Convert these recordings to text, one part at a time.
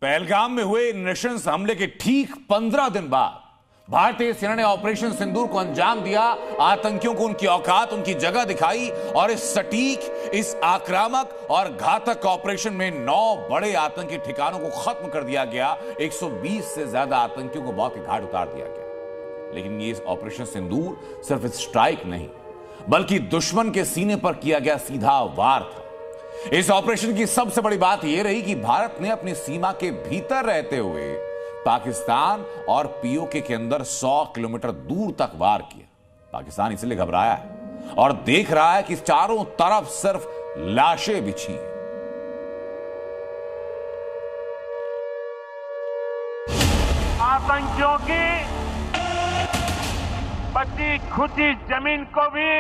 पहलगाम में हुए नृशंस हमले के ठीक 15 दिन बाद भारतीय सेना ने ऑपरेशन सिंदूर को अंजाम दिया। आतंकियों को उनकी औकात, उनकी जगह दिखाई और इस सटीक, इस आक्रामक और घातक ऑपरेशन में 9 बड़े आतंकी ठिकानों को खत्म कर दिया गया। 120 से ज्यादा आतंकियों को मौत के घाट उतार दिया गया। लेकिन ये ऑपरेशन सिंदूर सिर्फ स्ट्राइक नहीं, बल्कि दुश्मन के सीने पर किया गया सीधा वार था। इस ऑपरेशन की सबसे बड़ी बात यह रही कि भारत ने अपनी सीमा के भीतर रहते हुए पाकिस्तान और पीओके के अंदर 100 किलोमीटर दूर तक वार किया। पाकिस्तान इसलिए घबराया है और देख रहा है कि चारों तरफ सिर्फ लाशें बिछी हैं। आतंकियों की बची खुची जमीन को भी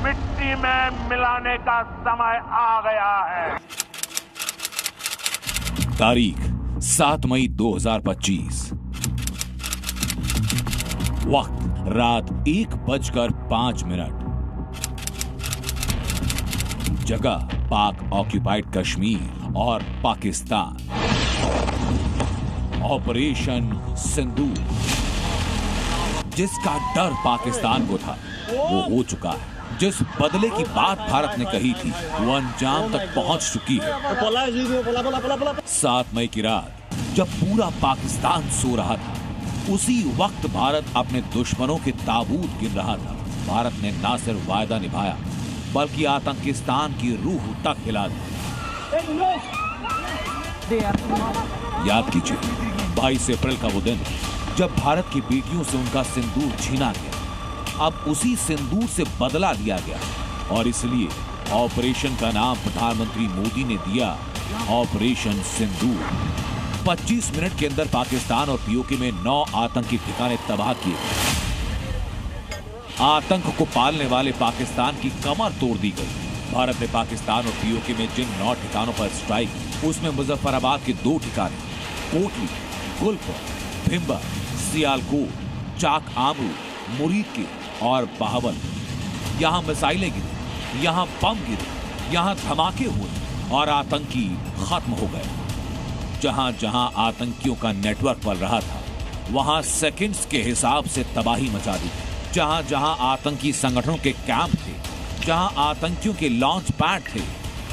मिट्टी में मिलाने का समय आ गया है। तारीख 7 मई 2025, वक्त रात 1:05। जगह पाक ऑक्यूपाइड कश्मीर और पाकिस्तान। ऑपरेशन सिंदूर। जिसका डर पाकिस्तान को था वो हो चुका है। जिस बदले की बात भारत ने कही थी वो अंजाम तक पहुंच चुकी है। 7 मई की रात जब पूरा पाकिस्तान सो रहा था, उसी वक्त भारत अपने दुश्मनों के ताबूत गिन रहा था। भारत ने न सिर्फ वायदा निभाया बल्कि आतंकिस्तान की रूह तक हिला दी। याद कीजिए 22 अप्रैल का वो दिन जब भारत की बेटियों से उनका सिंदूर छीना गया। अब उसी सिंदूर से बदला लिया गया और इसलिए ऑपरेशन का नाम प्रधानमंत्री मोदी ने दिया ऑपरेशन सिंदूर। 25 मिनट के अंदर पाकिस्तान और पीओके में 9 आतंकी ठिकाने तबाह किए। आतंक को पालने वाले पाकिस्तान की कमर तोड़ दी गई। भारत ने पाकिस्तान और पीओके में जिन 9 ठिकानों पर स्ट्राइक, उसमें मुजफ्फराबाद के 2 ठिकाने, कोटली, गुलपुर, भिंबर, सियालकोट, चाक आमरू, मुरीद के और बहावल। यहां मिसाइलें गिरी, यहां बम गिरे, यहां धमाके हुए और आतंकी खत्म हो गए। जहां जहां आतंकियों का नेटवर्क पल रहा था वहां सेकंड्स के हिसाब से तबाही मचा दी। जहां जहां आतंकी संगठनों के कैंप थे, जहां आतंकियों के लॉन्च पैड थे,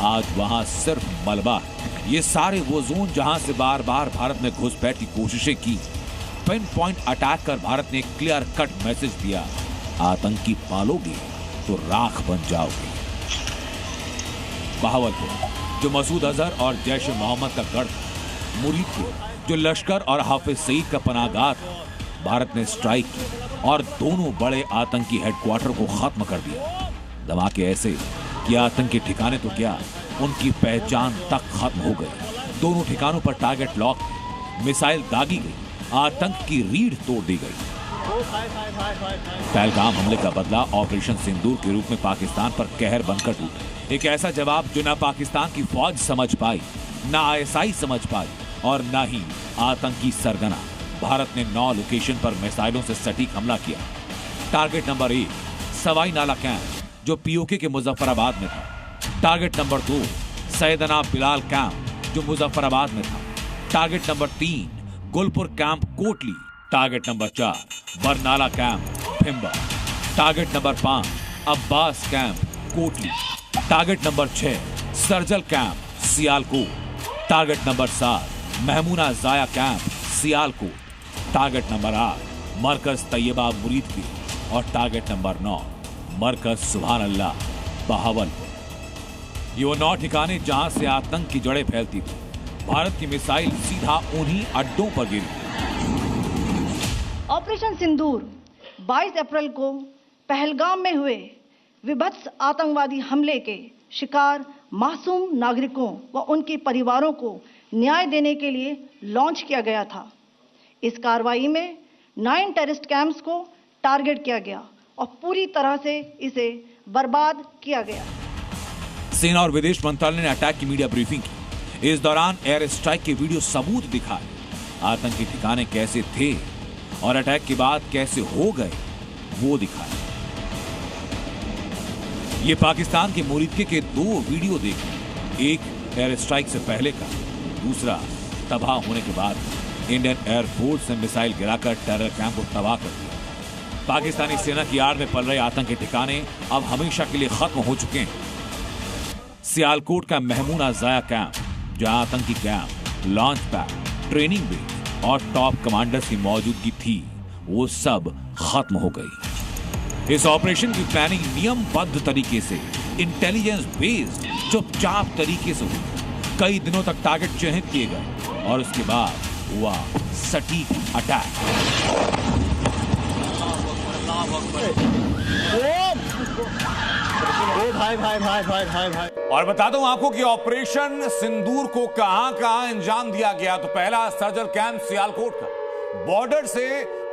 आज वहां सिर्फ मलबा। ये सारे वो जोन जहां से बार बार भारत ने घुसपैठ की कोशिशें की। पिन पॉइंट अटैक कर भारत ने क्लियर कट मैसेज दिया, आतंकी पालोगे तो राख बन जाओगे। बहावलपुर जो मसूद अजहर और जैश ए मोहम्मद का गढ़ था, मुरीद जो लश्कर और हाफिज सईद का पनाहगाह था, भारत ने स्ट्राइक की और दोनों बड़े आतंकी हेडक्वार्टर को खत्म कर दिया। धमाके ऐसे कि आतंकी ठिकाने तो क्या, उनकी पहचान तक खत्म हो गई। दोनों ठिकानों पर टारगेट लॉक थे, मिसाइल दागी गई, आतंक की रीढ़ तोड़ दी गई। पहलगाम हमले का बदला ऑपरेशन सिंदूर के रूप में पाकिस्तान पर कहर बनकर टूटा। एक ऐसा जवाब जो ना पाकिस्तान की फौज समझ पाई, ना आईएसआई समझ पाई और ना ही आतंकी सरगना। भारत ने 9 लोकेशन पर मिसाइलों से सटीक हमला किया। टारगेट नंबर 1 सवाई नाला कैंप जो पीओके के मुजफ्फराबाद में था। टारगेट नंबर 2 सैयदना बिलाल कैंप जो मुजफ्फराबाद में था। Target number 3 Gulpur camp Kotli. Target number 4 Barnala camp Bhimber. Target number 5 Abbas camp Kotli. Target number 6 Sarjal camp Sialkot. Target number 7 Mahmuna जाया कैंप सियालकोट। टारगेट नंबर 8 मरकज तैयबा मुरीद की और टारगेट नंबर 9 मरकज सुभान अल्लाह बहावलपुर। ये वो 9 ठिकाने जहां से आतंक की जड़ें फैलती थी। भारत की मिसाइल सीधा उन्हीं अड्डों पर गिरी। ऑपरेशन सिंदूर 22 अप्रैल को पहलगाम में हुए विभत्स आतंकवादी हमले के शिकार मासूम नागरिकों व उनके परिवारों को न्याय देने के लिए लॉन्च किया गया था। इस कार्रवाई में 9 टेररिस्ट कैंप्स को टारगेट किया गया और पूरी तरह से इसे बर्बाद किया गया। सेना और विदेश मंत्रालय ने अटैक की मीडिया ब्रीफिंग की। इस दौरान एयर स्ट्राइक के वीडियो सबूत दिखाए, आतंकी ठिकाने कैसे थे और अटैक के बाद कैसे हो गए वो दिखाए। ये पाकिस्तान के मुरीदके के 2 वीडियो देखें, एक एयर स्ट्राइक से पहले का दूसरा, तबाह होने के बाद इंडियन एयरफोर्स ने मिसाइल गिराकर टेरर कैंप को तबाह कर दिया। पाकिस्तानी सेना की आड़ में पल रहे आतंकी ठिकाने अब हमेशा के लिए खत्म हो चुके हैं। सियालकोट का महमूना जाया कैंप, जहां आतंकी camp, launch pad, training base और टॉप कमांडर्स की मौजूदगी थी, वो सब खत्म हो गई। इस ऑपरेशन की प्लानिंग नियमबद्ध तरीके से, इंटेलिजेंस बेस्ड, चुपचाप तरीके से हुई। कई दिनों तक टारगेट चिन्हित किए गए और उसके बाद हुआ सटीक अटैक। भाई। और बता दूं आपको कि ऑपरेशन सिंदूर को कहां अंजाम दिया गया। तो पहला सर्जिकल कैंप सियालकोट का बॉर्डर से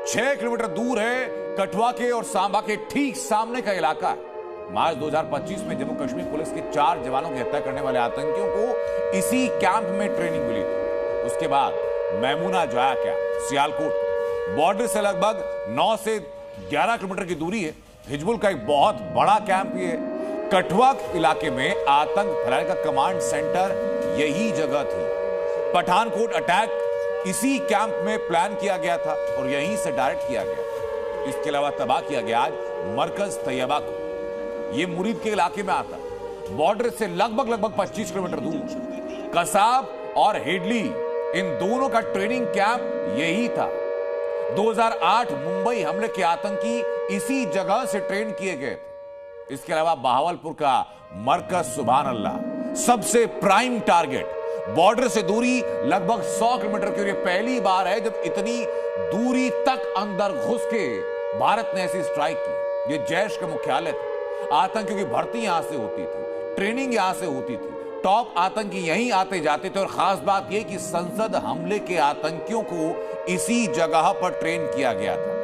6 किलोमीटर दूर है, कठुआ के और सांबा के ठीक सामने का इलाका है। मार्च 2025 में जम्मू कश्मीर पुलिस के 4 जवानों की हत्या करने वाले आतंकियों को इसी कैंप में ट्रेनिंग मिली थी। उसके बाद मैमूना जाया कैंप सियालकोट बॉर्डर से लगभग 9 से 11 किलोमीटर की दूरी है। हिजबुल का एक बहुत बड़ा कैंप ये कठुआ इलाके में आतंक फैलाने का कमांड सेंटर यही जगह थी। पठानकोट अटैक इसी कैंप में प्लान किया गया था और यहीं से डायरेक्ट किया गया। इसके अलावा तबाह किया गया आज मरकज तैयबा को। यह मुरीद के इलाके में आता, बॉर्डर से लगभग 25 किलोमीटर दूर। कसाब और हेडली, इन दोनों का ट्रेनिंग कैंप यही था। 2008 मुंबई हमले के आतंकी इसी जगह से ट्रेन किए गए थे। इसके अलावा बहावलपुर का मरकज सुभान अल्लाह, सबसे प्राइम टारगेट, बॉर्डर से दूरी लगभग 100 किलोमीटर की। पहली बार है जब इतनी दूरी तक अंदर घुस के भारत ने ऐसी स्ट्राइक की। यह जैश का मुख्यालय था। आतंकियों की भर्ती यहां से होती थी, ट्रेनिंग यहां से होती थी, टॉप आतंकी यहीं आते जाते थे। और खास बात यह कि संसद हमले के आतंकियों को इसी जगह पर ट्रेन किया गया था।